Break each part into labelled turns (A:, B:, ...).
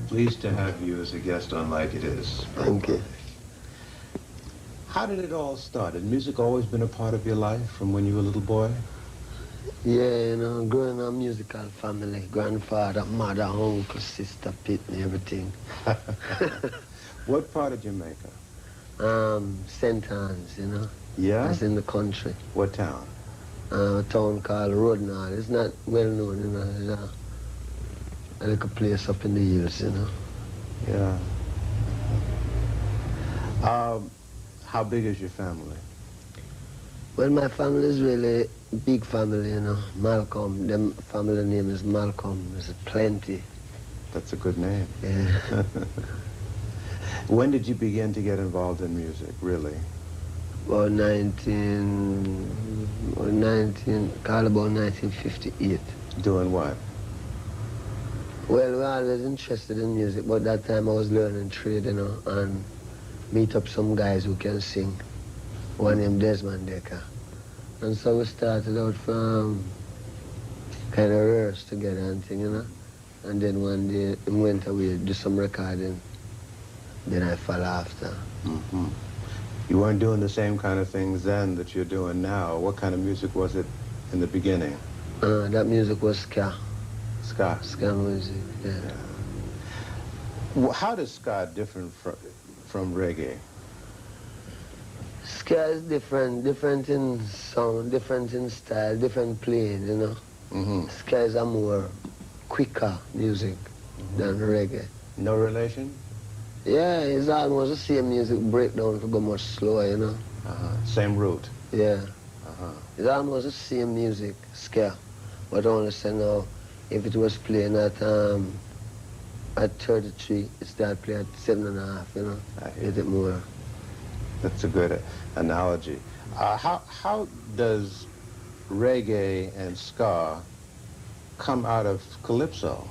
A: Pleased to have you as a guest on Like It Is.
B: Thank you.
A: How did it all start? Had music always been a part of your life from when you were a little boy?
B: Yeah, growing up musical family, grandfather, mother, uncle, sister, Pitney, everything.
A: What part of Jamaica?
B: St. Anne's,
A: Yeah?
B: That's in the country.
A: What town?
B: A town called Rodnall. It's not well known, It's a little place up in the hills.
A: Yeah. How big is your family?
B: Well, my family is really big family, Malcolm, them family name is Malcolm. There's plenty.
A: That's a good name.
B: Yeah.
A: When did you begin to get involved in music, really?
B: About 1958.
A: Doing what?
B: Well, we always interested in music, but that time I was learning trade, and meet up some guys who can sing. One named Desmond Decker. And so we started out from kind of rehearse together and thing, And then one day we went away, do some recording. Then I fell after.
A: Mm-hmm. You weren't doing the same kind of things then that you're doing now. What kind of music was it in the beginning?
B: That music was ska.
A: Ska?
B: Ska music, yeah.
A: Well, how does ska differ from reggae?
B: Ska is different in sound, different in style, different playing,
A: Mm-hmm.
B: Ska is a more quicker music than reggae.
A: No relation?
B: Yeah, it's almost the same music breakdown to go much slower,
A: Same root?
B: Yeah.
A: Uh-huh.
B: It's almost the same music, ska, but only say now, if it was playing at 33, it started playing at 7.5,
A: I
B: a
A: hear
B: little more.
A: That's a good analogy. How does reggae and ska come out of calypso?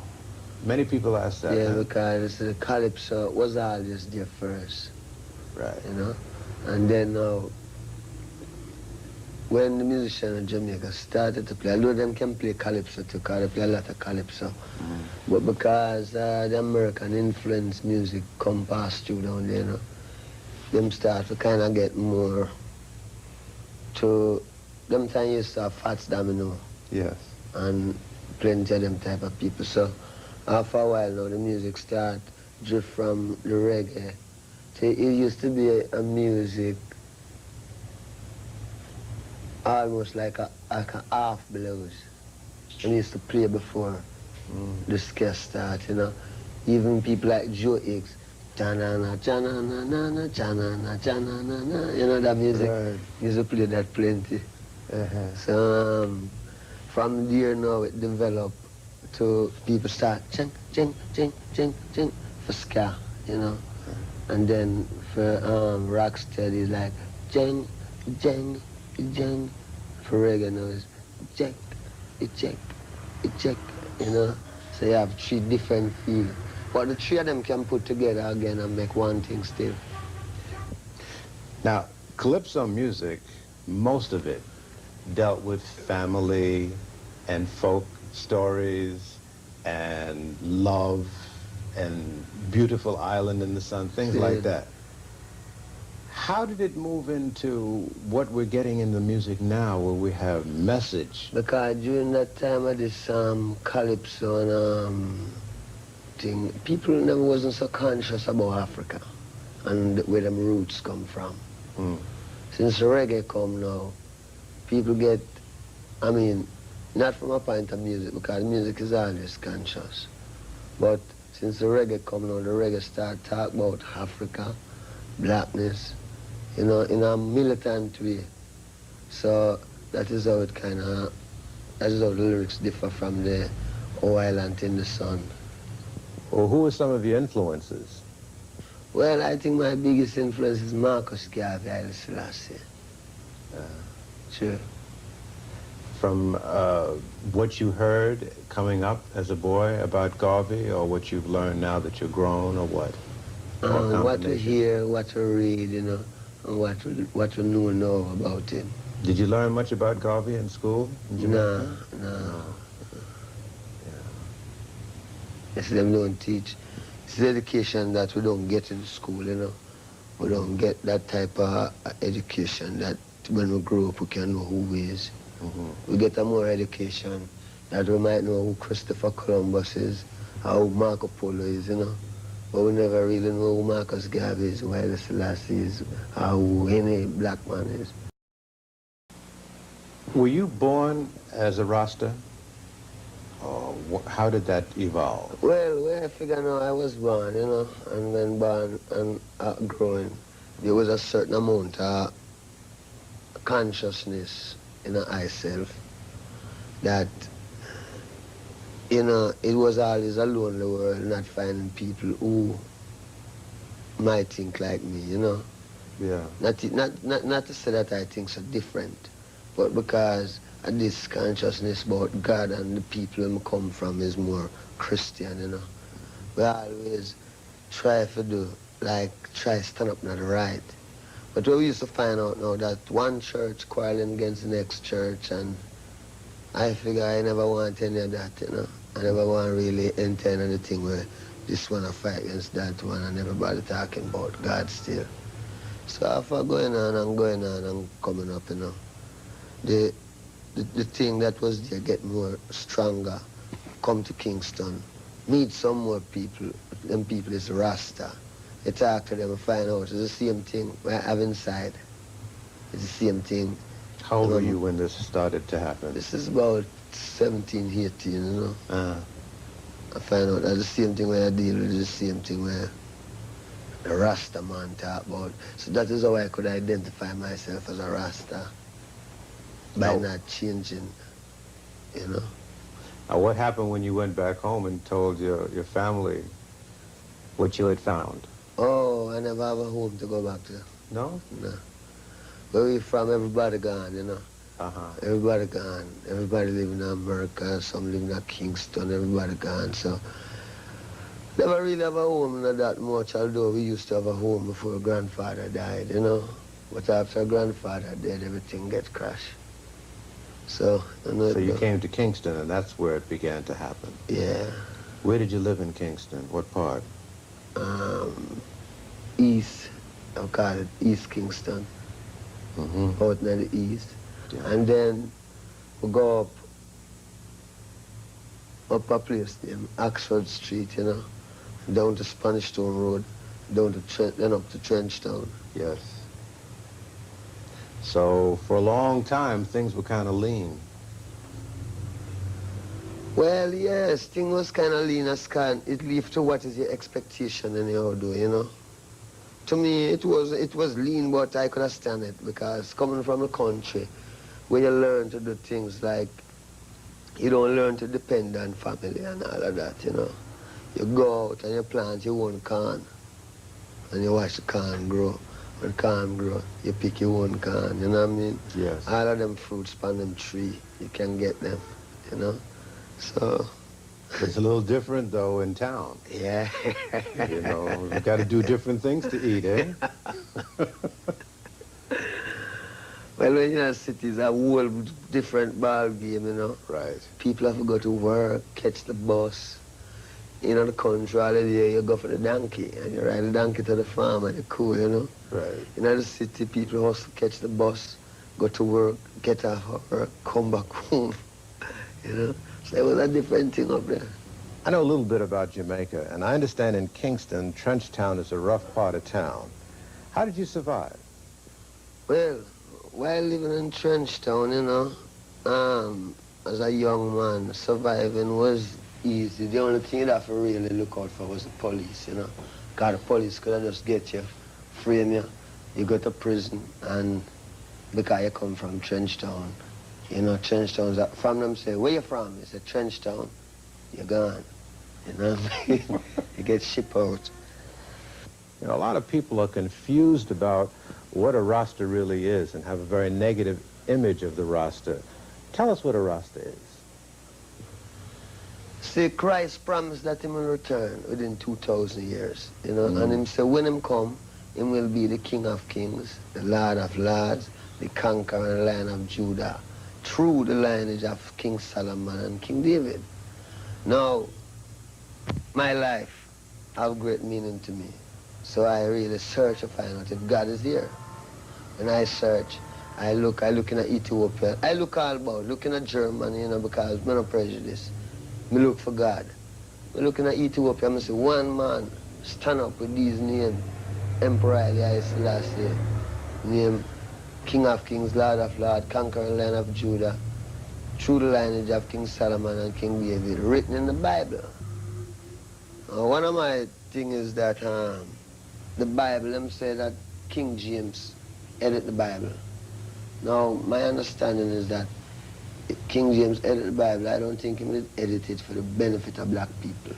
A: Many people ask that.
B: Yeah,
A: huh?
B: because the calypso was always there first,
A: Right.
B: And then when the musicians in Jamaica started to play, although them can play calypso too, because they play a lot of calypso, but because the American influence music come past through down there, them start to kind of get more to, them time used to have Fats Domino
A: Yes.
B: and plenty of them type of people. So after a while now, the music start drift from the reggae. So it used to be a music almost like a half blues. And used to play before the ska start, Even people like Joe Hicks, cha-na-na, cha-na-na-na-na, cha-na-na, cha-na-na-na, that music.
A: Right.
B: Used to play that plenty.
A: Uh-huh.
B: So from there now it developed to people start ching, ching, ching, ching, ching for ska, And then for rocksteady like jing, jing, jing. For reggae now it's check, check, So you have three different feelings. But the three of them can put together again and make one thing still.
A: Now, calypso music, most of it dealt with family and folk stories and love and beautiful island in the sun, things like that. How did it move into what we're getting in the music now, where we have message?
B: Because during that time of this calypso and thing, people never wasn't so conscious about Africa and where them roots come from. Since the reggae come now, people get, not from a point of music, because music is always conscious. But since the reggae come now, the reggae start talk about Africa, blackness, in a militant way. So that is how that is how the lyrics differ from the "Oh Island in the Sun."
A: Well, who are some of your influences?
B: Well, I think my biggest influence is Marcus Garvey, Haile Selassie. Sure.
A: From what you heard coming up as a boy about Garvey, or what you've learned now that you're grown, or what?
B: What we hear, what we read, and what we know now about him.
A: Did you learn much about Garvey in school in Jamaica?
B: No. Yes, them don't teach. It's the education that we don't get in school, you know. We don't get that type of education that when we grow up we can know who we is. We get a more education that we might know who Christopher Columbus is, or who Marco Polo is, you know. But we never really know who Marcus Garvey is, who Haile Selassie is, or who any black man is.
A: Were you born as a Rasta? Or how did that evolve?
B: Well, where I figure now I was born, you know, and when born and growing, there was a certain amount of consciousness in myself that, you know, it was always a lonely world, not finding people who might think like me, you know.
A: Yeah.
B: Not to say that I think so different, but because this consciousness about God and the people who come from is more Christian, you know. We always try to do, like, try to stand up not right. But we used to find out now that one church quarreling against the next church, and I figure I never want any of that, you know. I never want really enter into the thing where this one I fight against that one and everybody talking about God still. So after going on and coming up, you know, the thing that was there get more stronger, come to Kingston, meet some more people. Them people is Rasta. You talk to them and find out it's the same thing we have inside. It's the same thing.
A: How old were you when this started to happen?
B: This is about 17, 18, you know. I find out that the same thing where I deal with is the same thing where the Rasta man talk about. So that is how I could identify myself as a Rasta. By not changing, you know.
A: Now, what happened when you went back home and told your family what you had found?
B: Oh, I never have a home to go back to.
A: No?
B: No. Where we from, everybody gone, you know. Everybody gone. Everybody living in America, some living in Kingston, everybody gone. So, never really have a home, not that much, although we used to have a home before grandfather died, you know. But after grandfather died, everything get crashed. So,
A: so you came to Kingston, and that's where it began to happen.
B: Yeah.
A: Where did you live in Kingston? What part?
B: East. I'll call it East Kingston. Out near the east. Yeah. And then we go up a place named Oxford Street, you know, down to Spanish Town Road, down to then up to Trenchtown.
A: Yes. So for a long time, things were kind of lean.
B: Well, yes, things was kind of lean as can. It leaves to what is your expectation anyhow, do you know? To me, it was lean, but I could stand it because coming from a country where you learn to do things like you don't learn to depend on family and all of that, you know. You go out and you plant your own corn and you watch the corn grow. When corn grow, you pick your own corn, you know what I mean?
A: Yes.
B: All of them fruits on them tree, you can get them, you know? So...
A: It's a little different, though, in town.
B: Yeah.
A: You know, you got to do different things to eat, eh?
B: Well, when you're in cities, a whole different ball game, you know?
A: Right.
B: People have to go to work, catch the bus. You know, the country, all the day, you go for the donkey, and you ride the donkey to the farm, and you're cool, you know?
A: Right.
B: In the city, people hustle, catch the bus, go to work, get off of work, come back home, you know? So it was a different thing up there.
A: I know a little bit about Jamaica, and I understand in Kingston, Trenchtown is a rough part of town. How did you survive?
B: Well, while living in Trenchtown, you know, as a young man, surviving was easy. The only thing you'd have to really look out for was the police, you know. Because the police could just get you, frame you, you go to prison, and because you come from Trenchtown, you know, Trenchtown's, from them say, where you from? You say, Trenchtown, you're gone. You know what I mean? You get shipped out.
A: You know, a lot of people are confused about what a Rasta really is and have a very negative image of the Rasta. Tell us what a Rasta is.
B: See, Christ promised that he will return within 2,000 years, you know, and him say, when him come, him will be the King of Kings, the Lord of Lords, the conquering Lion of Judah, through the lineage of King Solomon and King David. Now, my life have great meaning to me. So I really search to find out if God is here. When I search, I looking at Ethiopia. I look all about, looking at Germany, you know, because I'm not prejudiced. Me look for God. Me looking at Ethiopia, I say, one man stand up with these names. Emperor Haile Selassie, name King of Kings, Lord of Lords, conquering Lion of Judah, through the lineage of King Solomon and King David, written in the Bible. One of my things is that the Bible, them say that King James edit the Bible. Now, my understanding is that King James edit the Bible, I don't think he would edit it for the benefit of black people.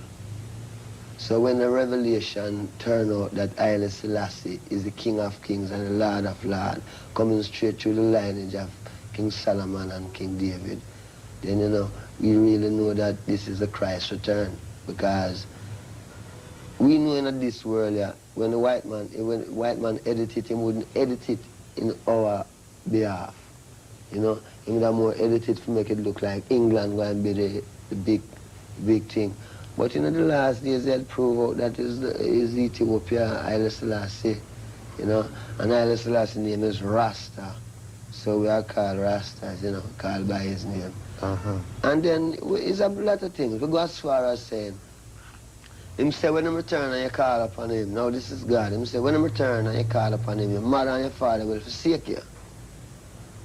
B: So when the revelation turned out that Haile Selassie is the King of Kings and the Lord of Lords, coming straight through the lineage of King Solomon and King David, then, you know, we really know that this is the Christ return. Because we know in this world, yeah, when the white man edit it, he wouldn't edit it in our behalf. You know, he would have more edit it to make it look like England going to be the big thing. But in the last days, they'll prove out that is Ethiopia, Haile Selassie, you know, and Haile Selassie's name is Rasta. So we are called Rastas, you know, called by his name. And then it's a lot of things. We go as far as saying, him say when him return and you call upon him, now this is God, him say when him return and you call upon him, your mother and your father will forsake you.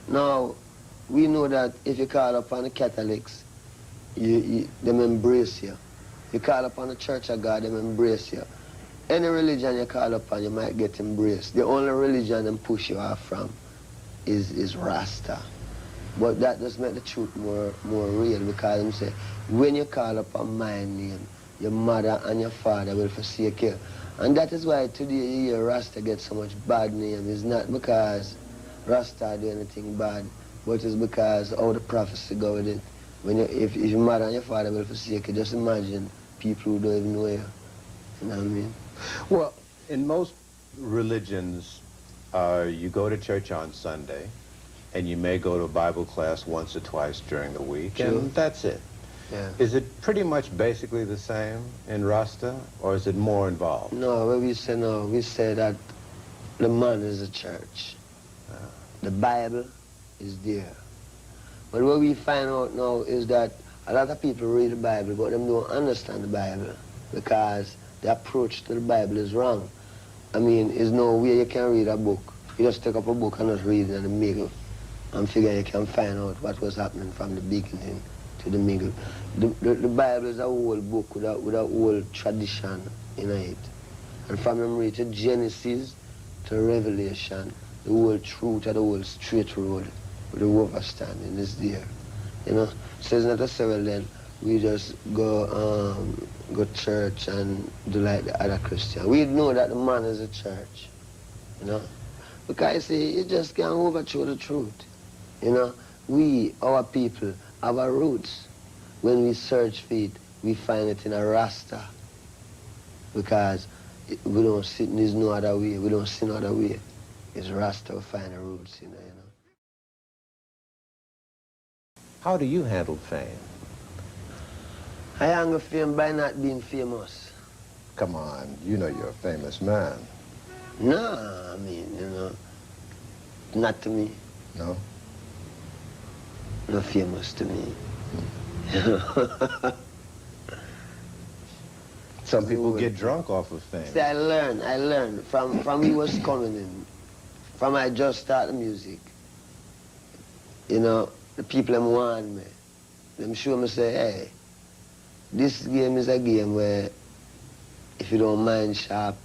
B: Now, we know that if you call upon the Catholics, them embrace you. You call upon the Church of God, them embrace you. Any religion you call upon, you might get embraced. The only religion them push you off from is Rasta. But that does make the truth more real, because them say, when you call upon my name, your mother and your father will forsake you. And that is why today you hear Rasta get so much bad name. It's not because Rasta do anything bad, but it's because how the prophecy go with it. When if your mother and your father will forsake you, just imagine people who don't even know you. You know what I mean?
A: Well, in most religions, you go to church on Sunday, and you may go to a Bible class once or twice during the week, and that's it.
B: Yeah.
A: Is it pretty much basically the same in Rasta, or is it more involved?
B: No, we say that the man is the church. The Bible is there. But what we find out now is that a lot of people read the Bible, but them don't understand the Bible, because the approach to the Bible is wrong. I mean, there's no way you can read a book. You just take up a book and just read it in the middle and figure you can find out what was happening from the beginning to the middle. The Bible is a whole book with a whole tradition in it. And from them read to Genesis to Revelation, the whole truth and the whole straight road with the overstanding is there. You know? So it's not a several then we just go church and do like the other Christian. We know that the man is a church. You know? Because you see, you just can't overthrow the truth. You know? We, our people, have our roots. When we search for it, we find it in a Rasta. Because we don't see, there's no other way. We don't see no other way. It's Rasta we find the roots in there, you know.
A: How do you handle fame?
B: I handle fame by not being famous.
A: Come on, you know you're a famous man.
B: No, I mean, you know, not to me.
A: No?
B: Not famous to me.
A: Some people get drunk off of fame.
B: See, I learned from we was coming in, from I just started music. You know, the people them warn me. Them show me say, hey, this game is a game where if you don't mind sharp,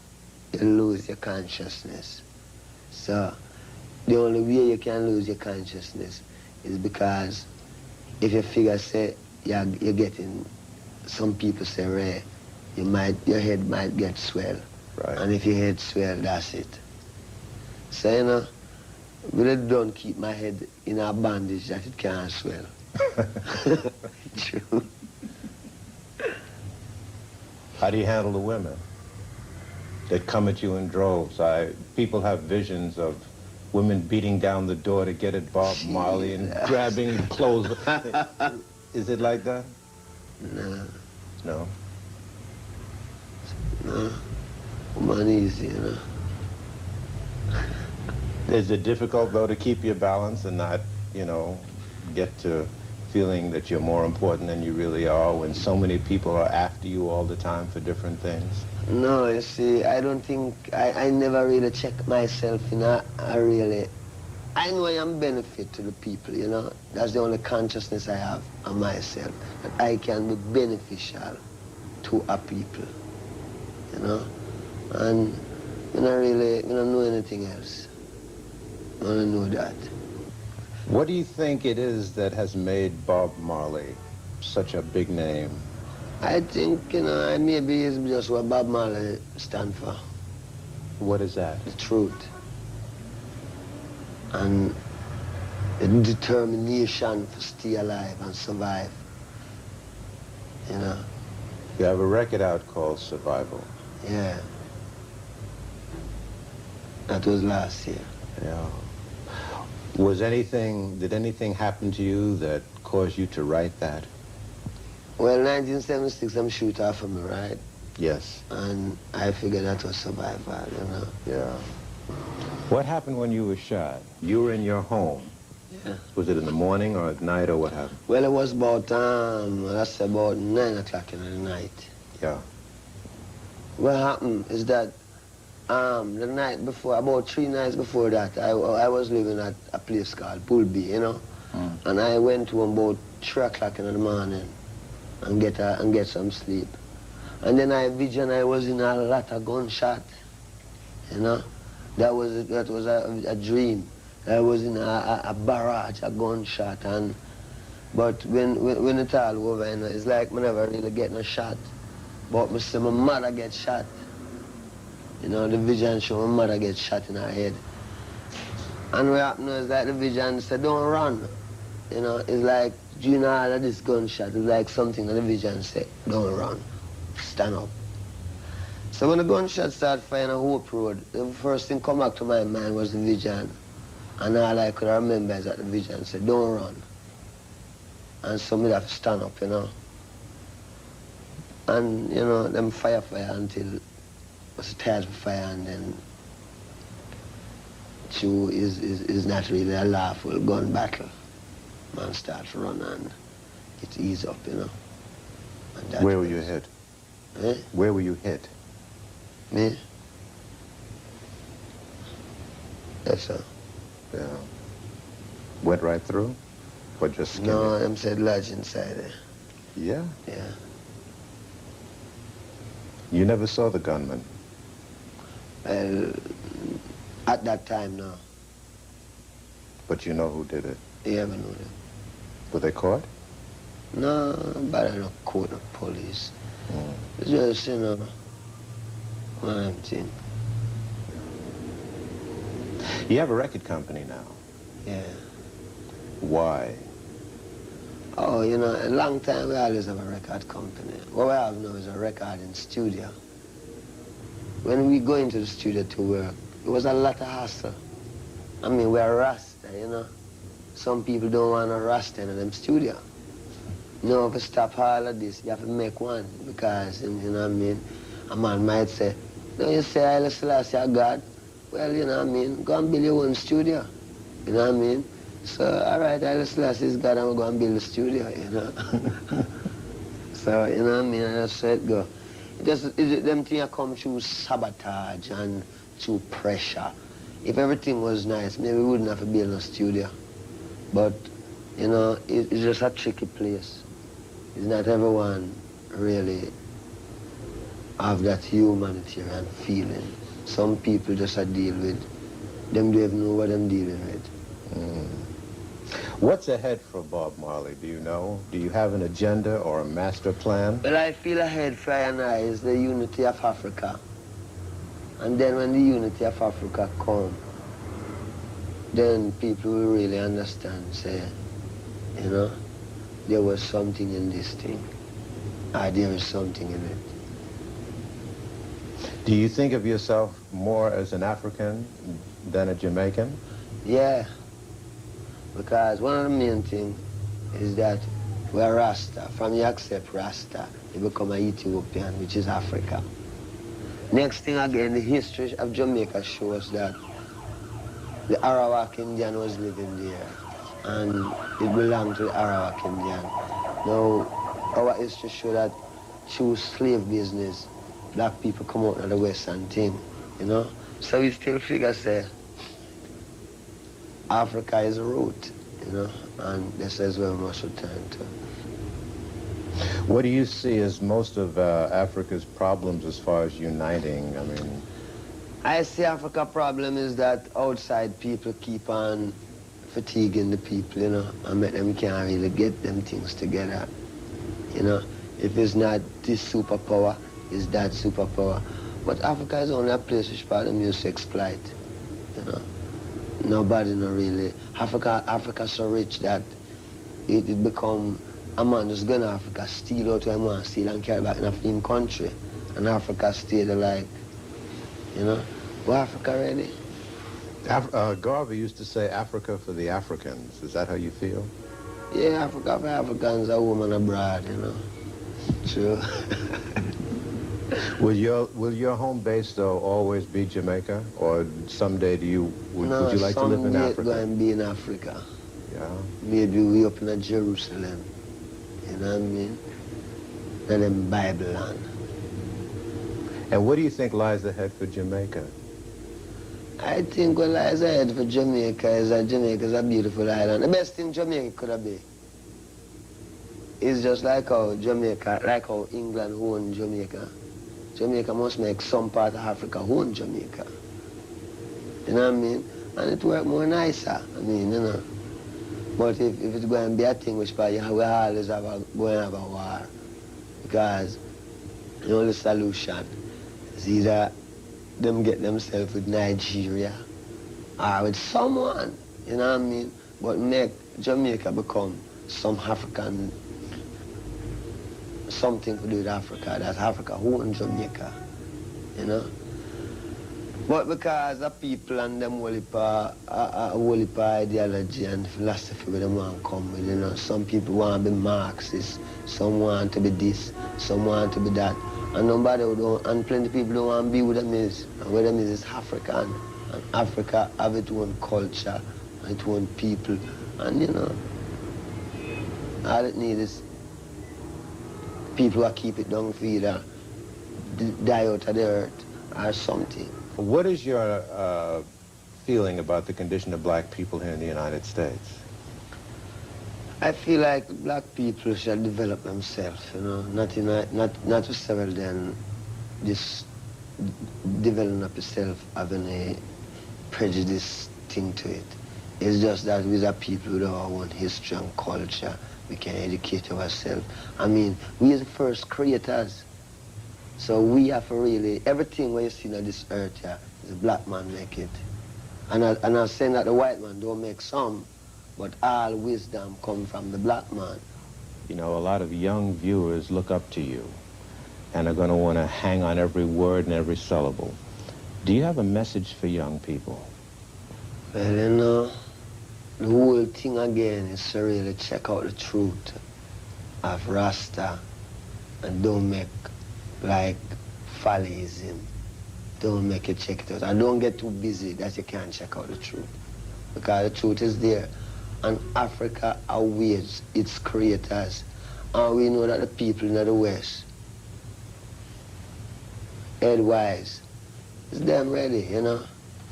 B: you lose your consciousness. So the only way you can lose your consciousness is because if you figure say you're getting, some people say rare, your head might get swell.
A: Right.
B: And if your head swell, that's it. So you know, really don't keep my head in a bandage that it can't swell. True.
A: How do you handle the women that come at you in droves? People have visions of women beating down the door to get at Bob Marley and grabbing clothes. Is it like that?
B: No.
A: No?
B: Woman easy, you know.
A: Is it difficult, though, to keep your balance and not, you know, get to feeling that you're more important than you really are when so many people are after you all the time for different things?
B: No, you see, I don't think, I never really check myself, you know. I know I am benefit to the people, you know. That's the only consciousness I have of myself, that I can be beneficial to a people, you know. And I don't know anything else. I don't know that.
A: What do you think it is that has made Bob Marley such a big name?
B: I think, you know, maybe it's just what Bob Marley stand for.
A: What is that?
B: The truth. And the determination to stay alive and survive. You know?
A: You have a record out called Survival.
B: Yeah. That was last year.
A: Yeah. Did anything happen to you that caused you to write that?
B: Well, 1976, I'm shoot off of me, right?
A: Yes.
B: And I figured that was survival, you know?
A: Yeah. What happened when you were shot? You were in your home.
B: Yeah.
A: Was it in the morning or at night or what happened?
B: Well, it was about, that's about 9 o'clock in the night.
A: Yeah.
B: What happened is that the night before, about 3 nights before that, I was living at a place called Bullby, you know? And I went home about 3 o'clock in the morning and get some sleep. And then I was in a lot of gunshot, you know? That was a dream. I was in a barrage, a gunshot, but when it all over, you know, it's like me never really get no shot. But me see my mother get shot. You know, the vision show my mother get shot in her head. And what happened is that the vision said, don't run. You know, it's like, during all of this gunshot, it's like something that the vision said, don't run, stand up. So when the gunshot started firing on Hope Road, the first thing come back to my mind was the vision. And all I could remember is that the vision said, don't run. And somebody have to stand up, you know. And, you know, them fire until it was tired for fire, and then two is not really a lawful gun battle. Man starts to run and it ease up, you know. And
A: where were you hit?
B: Eh?
A: Where were you hit?
B: Me? Yes, sir.
A: Yeah. Went right through? Or just skinned
B: No,
A: it?
B: them said lodge inside there.
A: Yeah?
B: Yeah.
A: You never saw the gunman?
B: Well, at that time, no.
A: But you know who did it?
B: You ever know them?
A: Were they caught?
B: No, but I don't quote the police. It's just, you know, one of them thing.
A: You have a record company now.
B: Yeah.
A: Why?
B: Oh, you know, a long time we always have a record company. What we have now is a recording studio. When we go into the studio to work, it was a lot of hassle. I mean, we're Rasta, you know. Some people don't want a Rasta in them studio. No, if you stop all of this, you have to make one, because, you know what I mean, a man might say, no, you say Haile Selassie are God. Well, you know what I mean, go and build your own studio. You know what I mean? So, all right, Haile Selassie is God, and we're going to build a studio, you know. So, you know what I mean, and that's how it go. Them things come through sabotage and through pressure. If everything was nice, maybe we wouldn't have to build a studio. But, you know, it's just a tricky place. It's not everyone really have that humanitarian feeling. Some people just deal with, them don't even know what I'm dealing with.
A: What's ahead for Bob Marley, do you know? Do you have an agenda or a master plan?
B: Well, I feel ahead for I and I is the unity of Africa. And then when the unity of Africa comes, then people will really understand, say, you know, there was something in this thing. There is something in it.
A: Do you think of yourself more as an African than a Jamaican?
B: Yeah, because one of the main things is that we're Rasta. From you accept Rasta, you become an Ethiopian, which is Africa. Next thing again, the history of Jamaica shows that the Arawak Indian was living there, and it belonged to the Arawak Indian. Now, our history shows that through slave business, black people come out of the Western thing, you know? So we still figure, say, Africa is a root, you know, and this is where we must return to.
A: What do you see as most of Africa's problems as far as uniting? I mean,
B: I see Africa's problem is that outside people keep on fatiguing the people, you know, and make them can't really get them things together, you know. If it's not this superpower, it's that superpower. But Africa is only a place which part of music exploit, you know. Nobody no really. Africa's so rich that it become a man just going to Africa, steal out what he want to steal and carry back in a film country. And Africa stay there like, you know, well, Africa ready.
A: Garvey used to say Africa for the Africans. Is that how you feel?
B: Yeah, Africa for Africans, a woman abroad, you know. True.
A: Will your home base, though, always be Jamaica? Or someday would you like to live in Africa?
B: No, someday it's going to be in Africa.
A: Yeah.
B: Maybe we up in Jerusalem, you know what I mean? And in Bible land.
A: And what do you think lies ahead for Jamaica?
B: I think what lies ahead for Jamaica is that Jamaica is a beautiful island. The best thing Jamaica could have been is just like how Jamaica, like how England owned Jamaica. Jamaica must make some part of Africa own Jamaica. You know what I mean? And it work more nicer, I mean, you know. But if it's going to be a thing which we always going to have a war. Because the only solution is either them get themselves with Nigeria or with someone, you know what I mean? But make Jamaica become some African, something to do with Africa, that Africa owns Jamaica, you know? But because the people and them whole heap ideology and philosophy where they want to come with, you know, some people want to be Marxist, some want to be this, some want to be that, and nobody don't, and plenty of people don't want to be with them is, and where them is African, and Africa have its own culture, and its own people, and you know, all it needs is people who keep it down for either die out of the earth or something.
A: What is your feeling about the condition of black people here in the United States?
B: I feel like black people should develop themselves, you know, not to several then just developing up yourself having a prejudice thing to it. It's just that we are people with our own history and culture. We can educate ourselves. I mean, we are the first creators. So we have to really, everything we see on this earth here, is a black man make it. And I'm saying that the white man don't make some, but all wisdom come from the black man.
A: You know, a lot of young viewers look up to you and are going to want to hang on every word and every syllable. Do you have a message for young people?
B: Well, you know, the whole thing again is to really check out the truth of Rasta and don't make like follyism. Don't make it check it out. And don't get too busy that you can't check out the truth. Because the truth is there. And Africa awaits its creators. And we know that the people in the West, headwise, it's them ready, you know.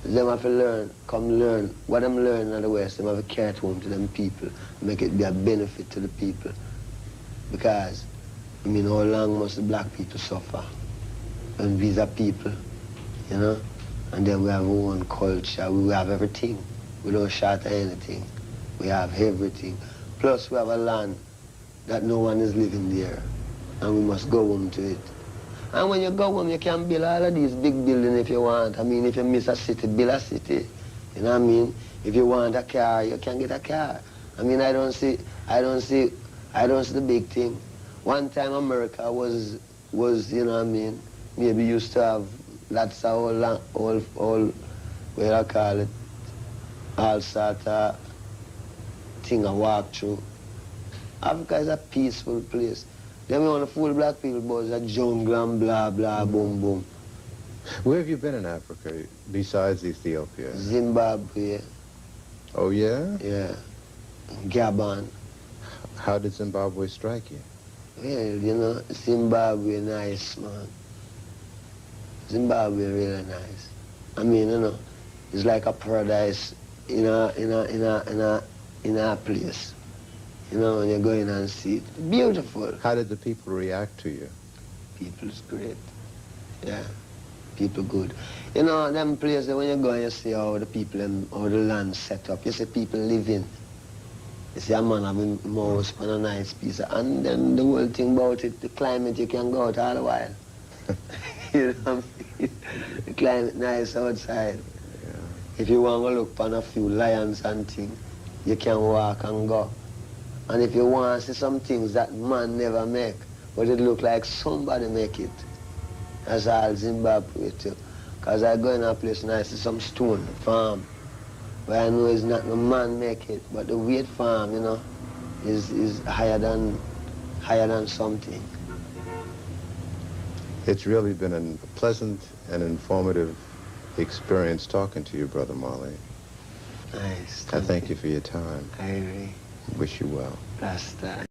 B: It's them have to learn, come learn. What them learning in the West, them have to carry it home to them people. Make it be a benefit to the people. Because, I mean, how long must the black people suffer? And these are people, you know? And then we have our own culture. We have everything. We don't shatter anything. We have everything. Plus, we have a land that no one is living there. And we must go home to it. And when you go home, you can build all of these big buildings if you want. I mean, if you miss a city, build a city. You know what I mean? If you want a car, you can get a car. I mean, I don't see the big thing. One time America was, you know what I mean, maybe used to have lots of all what I call it, all sort of thing I walk through. Africa is a peaceful place. Then we want to fool black people, but it's a jungle and blah, blah, boom, boom.
A: Where have you been in Africa besides Ethiopia?
B: Zimbabwe,
A: Oh, yeah?
B: yeah, Gabon.
A: How did Zimbabwe strike you?
B: Well, you know, Zimbabwe nice, man. Zimbabwe really nice. I mean, you know, it's like a paradise in a place. You know, when you go in and see it. Beautiful.
A: How did the people react to you?
B: People's great. Yeah. People good. You know, them places when you go and you see how the people and how the land set up, you see people living. You see a man having a mouse on a nice piece. And then the whole thing about it, the climate, you can go out all the while. You know what I mean? The climate nice outside.
A: Yeah.
B: If you want to look upon a few lions and things, you can walk and go. And if you want to see some things that man never make, but it look like somebody make it, that's all Zimbabwe too. Because I go in a place and I see some stone farm, where I know it's not no man make it, but the weight farm, you know, is higher than something.
A: It's really been a pleasant and informative experience talking to you, Brother Marley.
B: Nice.
A: I thank you for your time.
B: I really
A: Wish you well.
B: last time.